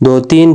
2-3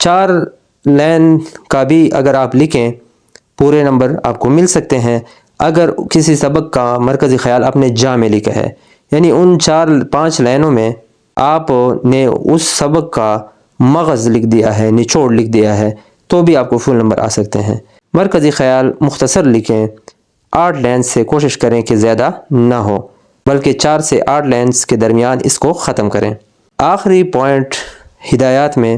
4 line کا بھی اگر آپ لکھیں پورے نمبر آپ کو مل سکتے ہیں۔ اگر کسی سبق کا مرکزی خیال اپنے جا میں لکھا ہے، یعنی ان 4-5 لائنوں میں آپ نے اس سبق کا مغز لکھ دیا ہے، نچوڑ لکھ دیا ہے، تو بھی آپ کو فل نمبر آ سکتے ہیں۔ مرکزی خیال مختصر لکھیں، 8 لائنز سے کوشش کریں کہ زیادہ نہ ہو، بلکہ 4 سے 8 لائنز کے درمیان اس کو ختم کریں۔ آخری پوائنٹ ہدایات میں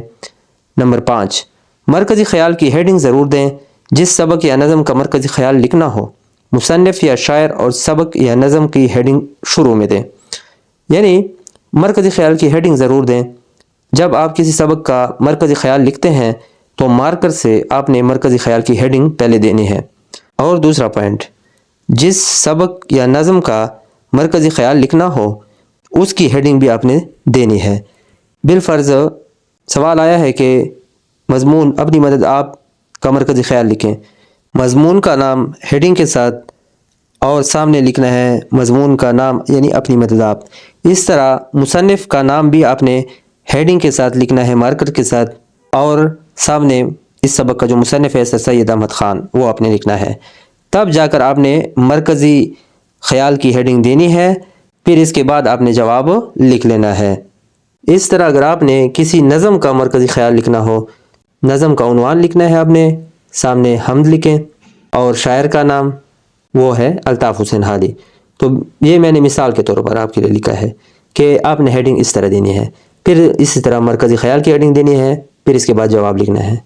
نمبر 5، مرکزی خیال کی ہیڈنگ ضرور دیں۔ جس سبق یا نظم کا مرکزی خیال لکھنا ہو، مصنف یا شاعر اور سبق یا نظم کی ہیڈنگ شروع میں دیں، یعنی مرکزی خیال کی ہیڈنگ ضرور دیں۔ جب آپ کسی سبق کا مرکزی خیال لکھتے ہیں تو مارکر سے آپ نے مرکزی خیال کی ہیڈنگ پہلے دینی ہے۔ اور دوسرا پوائنٹ، جس سبق یا نظم کا مرکزی خیال لکھنا ہو اس کی ہیڈنگ بھی آپ نے دینی ہے۔ بالفرض سوال آیا ہے کہ مضمون اپنی مدد آپ کا مرکزی خیال لکھیں، مضمون کا نام ہیڈنگ کے ساتھ اور سامنے لکھنا ہے مضمون کا نام یعنی اپنی مدد آپ۔ اس طرح مصنف کا نام بھی آپ نے ہیڈنگ کے ساتھ لکھنا ہے مارکر کے ساتھ، اور سامنے اس سبق کا جو مصنف ہے سر سید احمد خان وہ آپ نے لکھنا ہے۔ تب جا کر آپ نے مرکزی خیال کی ہیڈنگ دینی ہے، پھر اس کے بعد آپ نے جواب لکھ لینا ہے۔ اس طرح اگر آپ نے کسی نظم کا مرکزی خیال لکھنا ہو، نظم کا عنوان لکھنا ہے، آپ نے سامنے حمد لکھیں اور شاعر کا نام وہ ہے الطاف حسین حالی۔ تو یہ میں نے مثال کے طور پر آپ کے لیے لکھا ہے کہ آپ نے ہیڈنگ اس طرح دینی ہے، پھر اسی طرح مرکزی خیال کی ہیڈنگ دینی ہے، پھر اس کے بعد جواب لکھنا ہے۔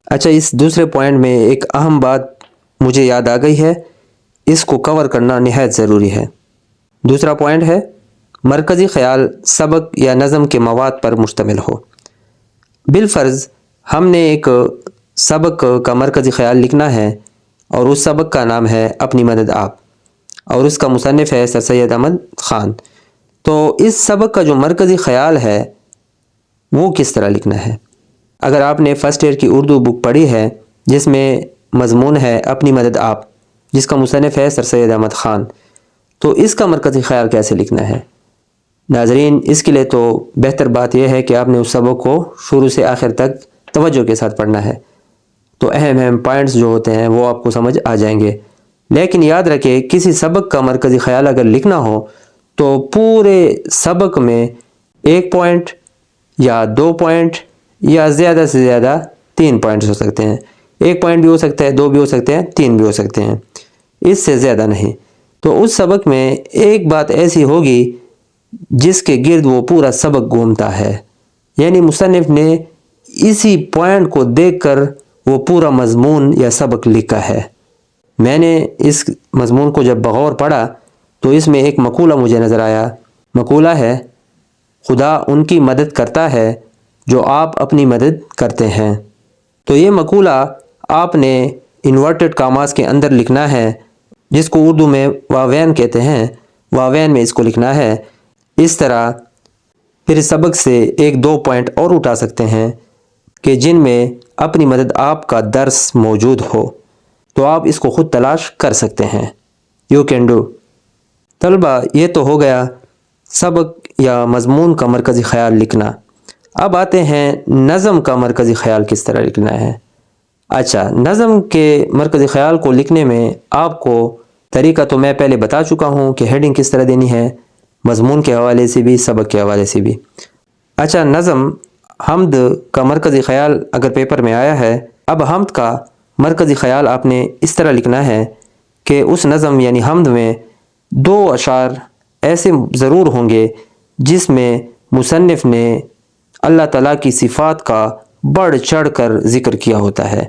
اچھا، اس دوسرے پوائنٹ میں ایک اہم بات مجھے یاد آ گئی ہے، اس کو کور کرنا نہایت ضروری ہے۔ دوسرا پوائنٹ ہے مرکزی خیال سبق یا نظم کے مواد پر مشتمل ہو۔ بالفرض ہم نے ایک سبق کا مرکزی خیال لکھنا ہے اور اس سبق کا نام ہے اپنی مدد آپ، اور اس کا مصنف ہے سر سید احمد خان۔ تو اس سبق کا جو مرکزی خیال ہے وہ کس طرح لکھنا ہے؟ اگر آپ نے فرسٹ ایئر کی اردو بک پڑھی ہے جس میں مضمون ہے اپنی مدد آپ، جس کا مصنف ہے سر سید احمد خان، تو اس کا مرکزی خیال کیسے لکھنا ہے؟ ناظرین، اس کے لیے تو بہتر بات یہ ہے کہ آپ نے اس سبق کو شروع سے آخر تک توجہ کے ساتھ پڑھنا ہے، تو اہم پوائنٹس جو ہوتے ہیں وہ آپ کو سمجھ آ جائیں گے۔ لیکن یاد رکھیں، کسی سبق کا مرکزی خیال اگر لکھنا ہو تو پورے سبق میں 1 پوائنٹ یا 2 پوائنٹ یا زیادہ سے زیادہ 3 پوائنٹس ہو سکتے ہیں۔ 1 پوائنٹ بھی ہو سکتا ہے، 2 بھی ہو سکتے ہیں، 3 بھی ہو سکتے ہیں، اس سے زیادہ نہیں۔ تو اس سبق میں ایک بات ایسی ہوگی جس کے گرد وہ پورا سبق گھومتا ہے، یعنی مصنف نے اسی پوائنٹ کو دیکھ کر وہ پورا مضمون یا سبق لکھا ہے۔ میں نے اس مضمون کو جب بغور پڑھا تو اس میں ایک مقولہ مجھے نظر آیا۔ مقولہ ہے، خدا ان کی مدد کرتا ہے جو آپ اپنی مدد کرتے ہیں۔ تو یہ مقولہ آپ نے انورٹڈ کاماز کے اندر لکھنا ہے، جس کو اردو میں واوین کہتے ہیں، واوین میں اس کو لکھنا ہے۔ اس طرح پھر سبق سے 1-2 پوائنٹ اور اٹھا سکتے ہیں کہ جن میں اپنی مدد آپ کا درس موجود ہو، تو آپ اس کو خود تلاش کر سکتے ہیں۔ You can do. طلبہ، یہ تو ہو گیا سبق یا مضمون کا مرکزی خیال لکھنا۔ اب آتے ہیں نظم کا مرکزی خیال کس طرح لکھنا ہے۔ اچھا، نظم کے مرکزی خیال کو لکھنے میں آپ کو طریقہ تو میں پہلے بتا چکا ہوں کہ ہیڈنگ کس طرح دینی ہے، مضمون کے حوالے سے بھی، سبق کے حوالے سے بھی۔ اچھا، نظم حمد کا مرکزی خیال اگر پیپر میں آیا ہے، اب حمد کا مرکزی خیال آپ نے اس طرح لکھنا ہے کہ اس نظم یعنی حمد میں 2 اشعار ایسے ضرور ہوں گے جس میں مصنف نے اللہ تعالیٰ کی صفات کا بڑھ چڑھ کر ذکر کیا ہوتا ہے۔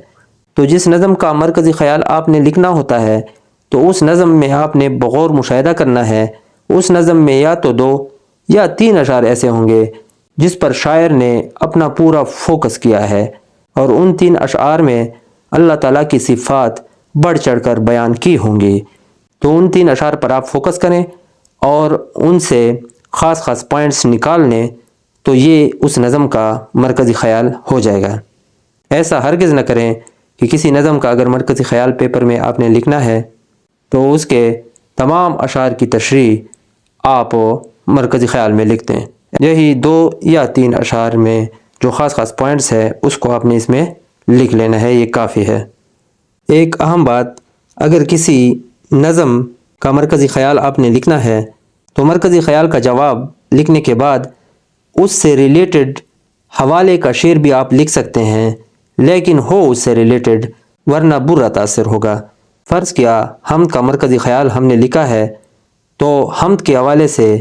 تو جس نظم کا مرکزی خیال آپ نے لکھنا ہوتا ہے تو اس نظم میں آپ نے بغور مشاہدہ کرنا ہے۔ اس نظم میں یا تو 2 یا 3 اشعار ایسے ہوں گے جس پر شاعر نے اپنا پورا فوکس کیا ہے، اور ان 3 اشعار میں اللہ تعالیٰ کی صفات بڑھ چڑھ کر بیان کی ہوں گی۔ تو ان 3 اشعار پر آپ فوکس کریں اور ان سے خاص خاص پوائنٹس نکال لیں، تو یہ اس نظم کا مرکزی خیال ہو جائے گا۔ ایسا ہرگز نہ کریں کہ کسی نظم کا اگر مرکزی خیال پیپر میں آپ نے لکھنا ہے تو اس کے تمام اشعار کی تشریح آپ مرکزی خیال میں لکھ دیں۔ یہی 2 یا 3 اشعار میں جو خاص خاص پوائنٹس ہے اس کو آپ نے اس میں لکھ لینا ہے، یہ کافی ہے۔ ایک اہم بات، اگر کسی نظم کا مرکزی خیال آپ نے لکھنا ہے تو مرکزی خیال کا جواب لکھنے کے بعد اس سے ریلیٹڈ حوالے کا شعر بھی آپ لکھ سکتے ہیں، لیکن ہو اس سے ریلیٹڈ، ورنہ برا تاثر ہوگا۔ فرض کیا حمد کا مرکزی خیال ہم نے لکھا ہے تو حمد کے حوالے سے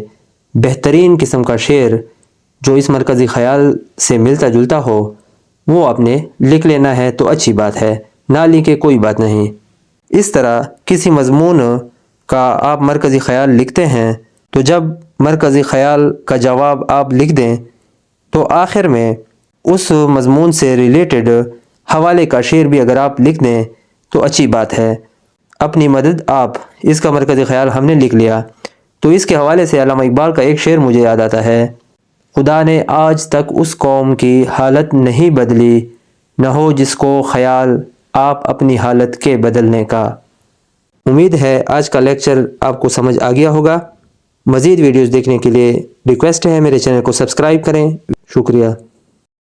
بہترین قسم کا شعر جو اس مرکزی خیال سے ملتا جلتا ہو وہ آپ نے لکھ لینا ہے تو اچھی بات ہے، نہ لکھے کوئی بات نہیں۔ اس طرح کسی مضمون کا آپ مرکزی خیال لکھتے ہیں تو جب مرکزی خیال کا جواب آپ لکھ دیں تو آخر میں اس مضمون سے ریلیٹڈ حوالے کا شعر بھی اگر آپ لکھ دیں تو اچھی بات ہے۔ اپنی مدد آپ، اس کا مرکزی خیال ہم نے لکھ لیا تو اس کے حوالے سے علامہ اقبال کا ایک شعر مجھے یاد آتا ہے: خدا نے آج تک اس قوم کی حالت نہیں بدلی، نہ ہو جس کو خیال آپ اپنی حالت کے بدلنے کا۔ امید ہے آج کا لیکچر آپ کو سمجھ آ گیا ہوگا۔ مزید ویڈیوز دیکھنے کے لیے ریکویسٹ ہے میرے چینل کو سبسکرائب کریں۔ شکریہ۔